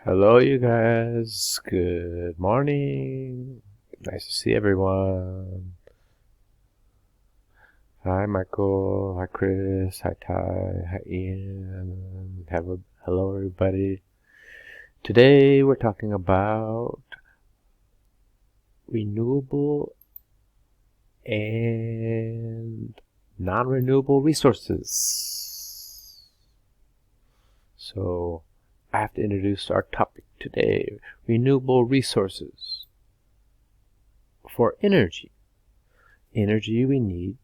Hello, you guys. Good morning. Nice to see everyone. Hi, Michael. Hi, Chris. Hi, Ty. Hi, Ian. Hello, everybody. Today we're talking about renewable and non-renewable resources. So I have to introduce our topic today: renewable resources for energy. Energy we need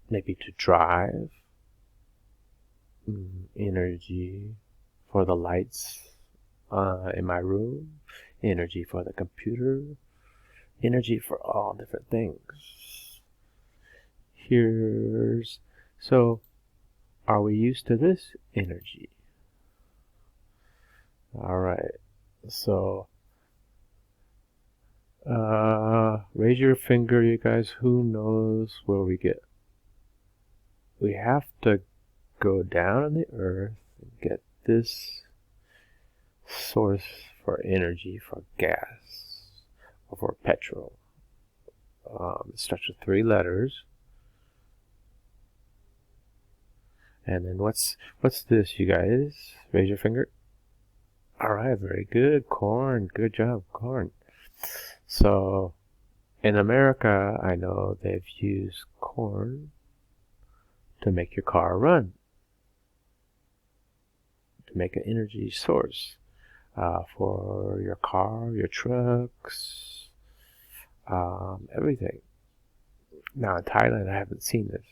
maybe to drive, energy for the lights in my room, energy for the computer, energy for all different things. So are we used to this energy? All right. So raise your finger, you guys. Who knows where we get? We have to go down on the earth and get this source for energy, for gas, or for petrol. It starts with 3 letters. And then what's this, you guys? Raise your finger. All right, very good. Corn. Good job, corn. So in America, I know they've used corn to make your car run, to make an energy source for your car, your trucks, everything. Now in Thailand, I haven't seen this,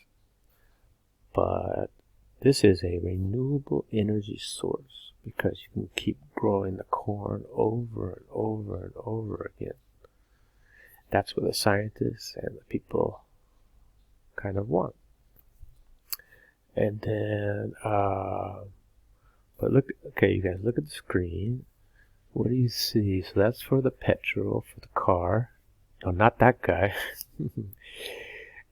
but this is a renewable energy source because you can keep growing the corn over and over and over again. That's what the scientists and the people kind of want. And then, but look, okay, you guys, look at the screen. What do you see? So that's for the petrol, for the car. Oh, not that guy.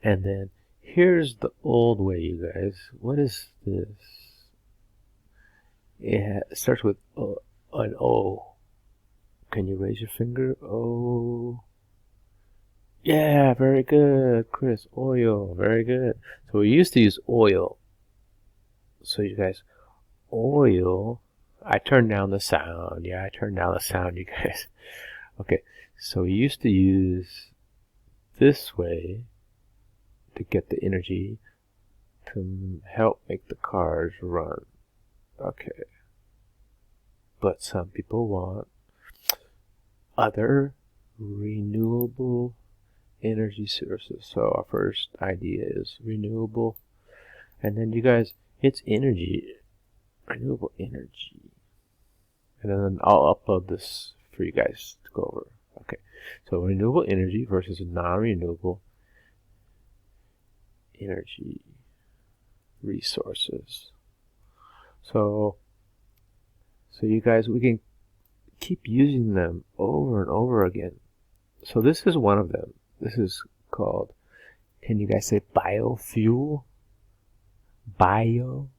And then here's the old way, you guys. What is this? It starts with an O. Can you raise your finger? O. Yeah, very good, Chris. Oil, very good. So we used to use oil. So you guys, oil. I turned down the sound. Yeah, I turned down the sound, you guys. Okay, so we used to use this way to get the energy to help make the cars run. Okay. But some people want other renewable energy sources. So our first idea is renewable. And then you guys, it's energy. Renewable energy. And then I'll upload this for you guys to go over. Okay. So renewable energy versus non-renewable energy resources. So you guys, we can keep using them over and over again. So this is one of them. This is called, can you guys say biofuel? Bio?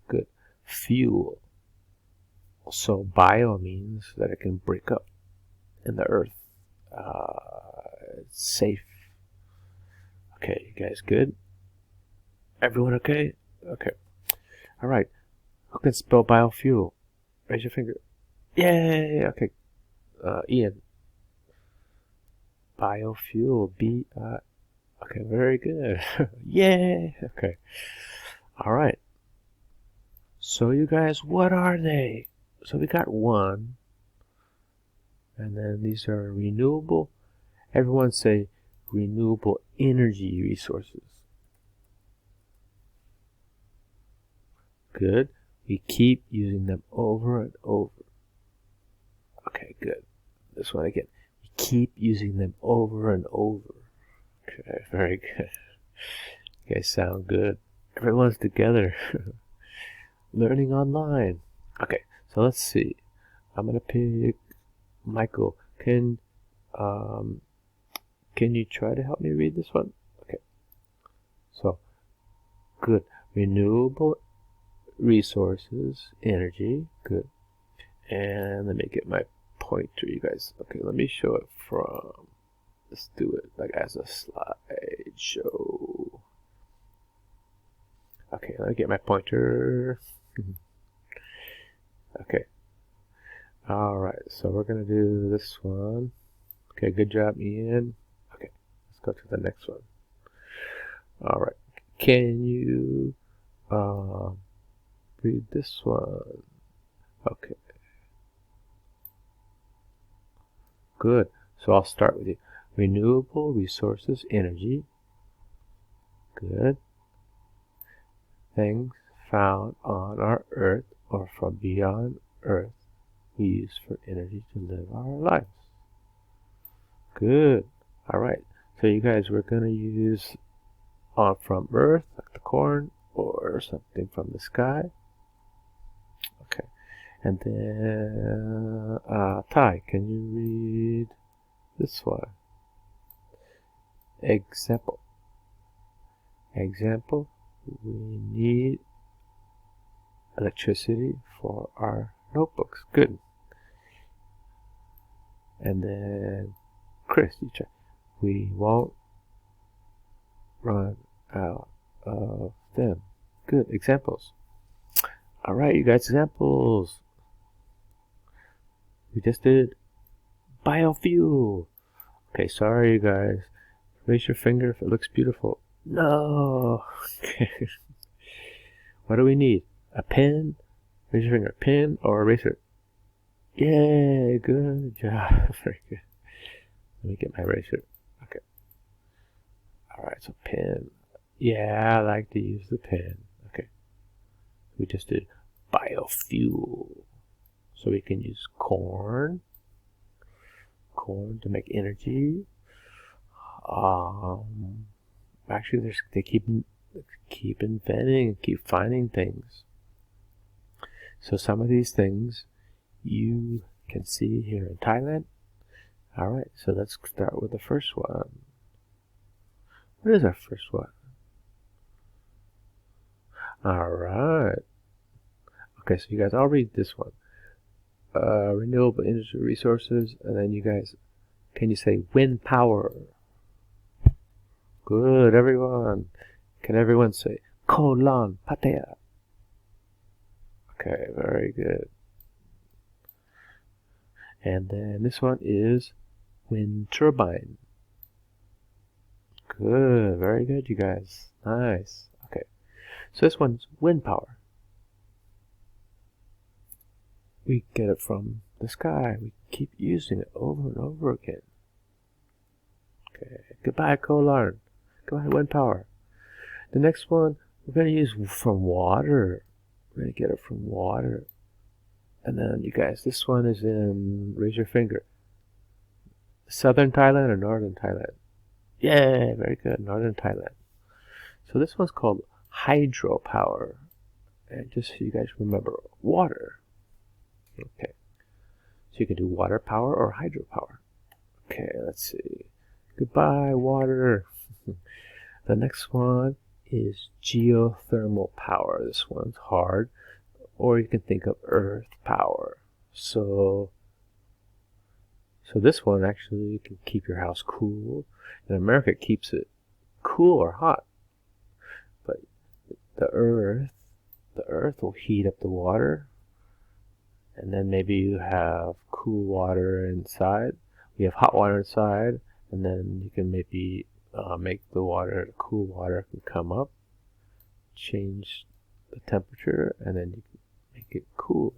Good. Fuel. So bio means that it can break up in the earth. It's safe. Okay, you guys good? Everyone okay? Okay. Alright. Who can spell biofuel? Raise your finger. Yay! Okay. Ian. Biofuel. Okay, very good. Yay! Okay. Alright. So you guys, what are they? So we got one. And then these are renewable. Everyone say renewable energy resources. Good. We keep using them over and over. Okay, good. This one again. We keep using them over and over. Okay, very good. You guys sound good. Everyone's together. Learning online. Okay, so let's see. I'm gonna pick Michael. Can you try to help me read this one? Okay. So, good. Renewable resources, energy, good. And let me get my pointer, you guys. Okay, let me show it from, let's do it like as a slideshow. Okay, let me get my pointer. Okay. Alright, so we're going to do this one. Okay, good job, Ian. Okay, let's go to the next one. Alright, can you read this one? Okay. Good. So I'll start with you. Renewable resources, energy. Good. Things found on our Earth or from beyond Earth we use for energy to live our lives. Good. Alright. So you guys, we're going to use on from Earth, like the corn, or something from the sky. Okay. And then, Ty, can you read this one? Example. Example, we need electricity for our notebooks. Good. And then, Chris, you try. We won't run out of them. Good. Examples. Alright, you guys, examples. We just did biofuel. Okay, sorry, you guys. Raise your finger if it looks beautiful. No. What do we need? A pen? Raise your finger. Pen or eraser? Yay, good job. Very good. Let me get my eraser. Okay. Alright, so pen. Yeah, I like to use the pen. Okay. We just did biofuel. So we can use corn to make energy. Actually, they keep inventing and keep finding things. So some of these things you can see here in Thailand. Alright, so let's start with the first one. What is our first one? Alright. Okay, so you guys, I'll read this one. Renewable energy resources, and then you guys, can you say wind power? Good, everyone. Can everyone say Koh Lan Pattaya? Okay, very good. And then this one is wind turbine. Good, very good, you guys. Nice. Okay, so this one's wind power. We get it from the sky. We keep using it over and over again. Okay, goodbye, Koh Lan. Goodbye, wind power. The next one, we're going to use from water. We're going to get it from water. And then, you guys, this one is in, raise your finger, southern Thailand or northern Thailand? Yeah, very good, northern Thailand. So this one's called hydropower. And just so you guys remember, water. Okay. So you can do water power or hydropower. Okay, let's see. Goodbye, water. The next one is geothermal power. This one's hard. Or you can think of earth power. So this one actually can keep your house cool. In America, it keeps it cool or hot. But the earth will heat up the water. And then maybe you have cool water inside. You have hot water inside. And then you can maybe make the water, the cool water can come up. Change the temperature. And then you can make it cool.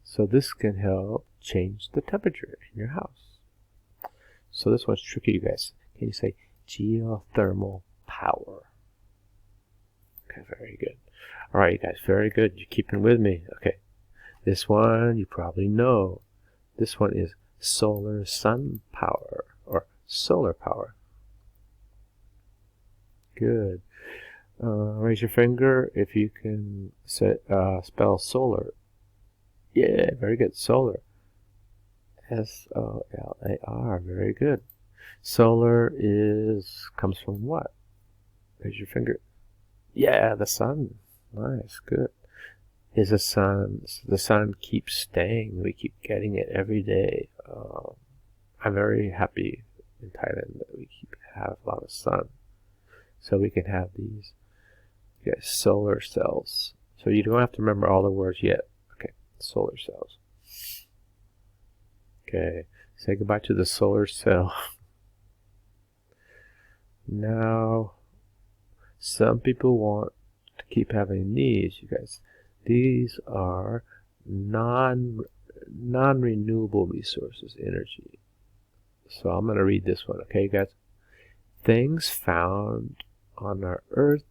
So this can help change the temperature in your house. So this one's tricky, you guys. Can you say geothermal power? Okay, very good. All right, you guys, very good. You're keeping with me. Okay, this one you probably know. This one is solar sun power or solar power. Good. Raise your finger if you can say, spell solar. Yeah, very good. Solar. S-O-L-A-R. Very good. Solar comes from what? Raise your finger. Yeah, the sun. Nice, good. is the sun keeps staying. We keep getting it every day. I'm very happy in Thailand that we have a lot of sun, so we can have these solar cells. So you don't have to remember all the words yet. Okay, solar cells. Okay, say goodbye to the solar cell. Now, some people want to keep having these, you guys. These are non-renewable resources, energy. So I'm going to read this one, okay, guys? Things found on our Earth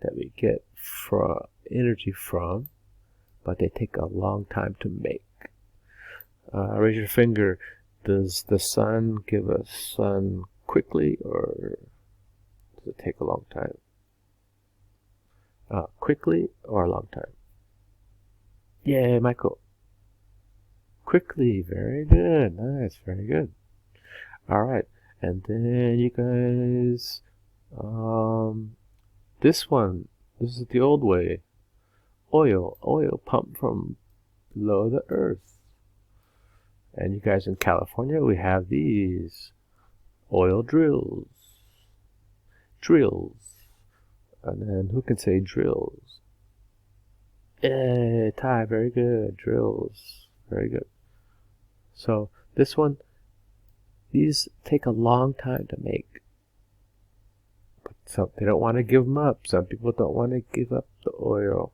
that we get energy from, but they take a long time to make. Raise your finger. Does the sun give us sun quickly, or does it take a long time? Quickly or a long time? Yeah, Michael. Quickly. Very good. Nice. Very good. All right. And then you guys, this is the old way. Oil pumped from below the earth. And you guys in California, we have these oil drills. And then who can say drills? Yeah, Ty, very good. Drills. Very good. So this one, these take a long time to make. But some, they don't want to give them up. Some people don't want to give up the oil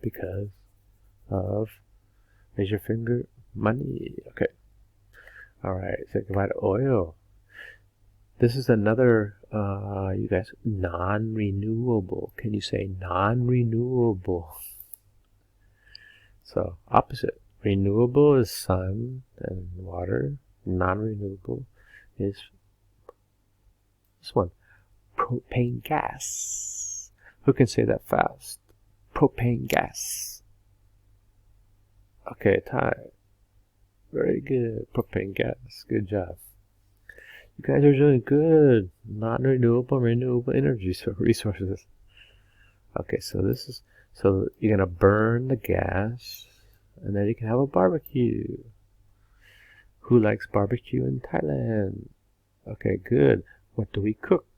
because of, raise your finger, money. Okay. All right. Say goodbye to oil. This is another, you guys, non-renewable. Can you say non-renewable? So, opposite. Renewable is sun and water. Non-renewable is this one. Propane gas. Who can say that fast? Propane gas. Okay, Ty. Very good. Propane gas. Good job. You guys are doing good. Non-renewable, renewable energy resources. Okay, so this is, so you're gonna burn the gas, and then you can have a barbecue. Who likes barbecue in Thailand? Okay, good. What do we cook?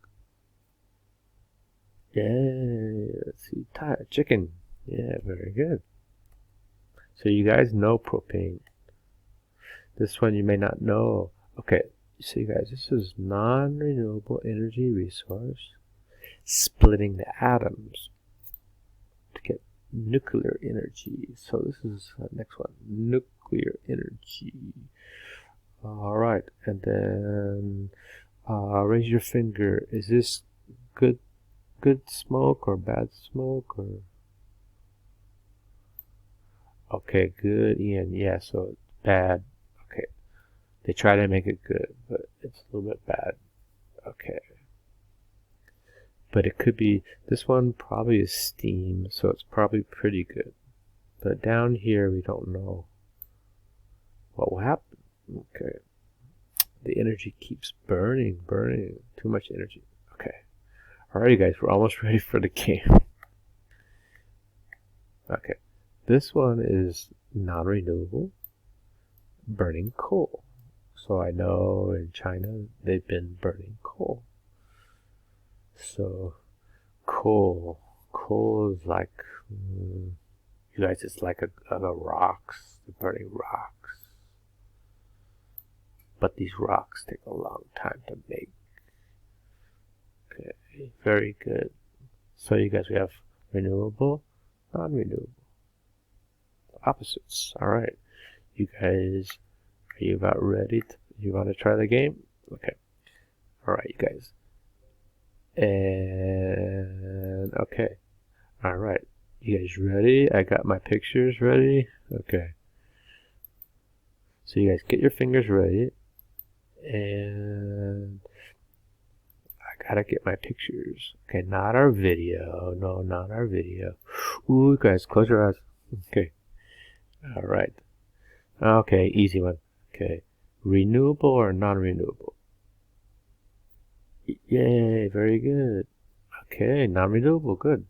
Yeah, let's see, chicken. Yeah, very good. So you guys know propane. This one you may not know. Okay. So you guys, this is non-renewable energy resource, splitting the atoms to get nuclear energy. So this is the next one, nuclear energy. All right, and then raise your finger. Is this good smoke or bad smoke, or? Okay, good, Ian. Yeah, so it's bad. Okay. They try to make it good, but it's a little bit bad. Okay. But it could be, this one probably is steam, so it's probably pretty good. But down here, we don't know what will happen. Okay. The energy keeps burning. Too much energy. Okay. Alrighty, guys, we're almost ready for the game. Okay. This one is non-renewable, burning coal. So I know in China they've been burning coal. So coal is like, you guys, it's like a rocks, burning rocks. But these rocks take a long time to make. Okay, very good. So you guys, we have renewable, non-renewable, opposites. All right, you guys. Are you about ready? You want to try the game? Okay. Alright, you guys. And, okay. Alright. You guys ready? I got my pictures ready. Okay. So you guys get your fingers ready. And I gotta get my pictures. Okay, not our video. No, not our video. Ooh, guys, close your eyes. Okay. Alright. Okay, easy one. Okay, renewable or non-renewable? Yay, very good. Okay, non-renewable, good.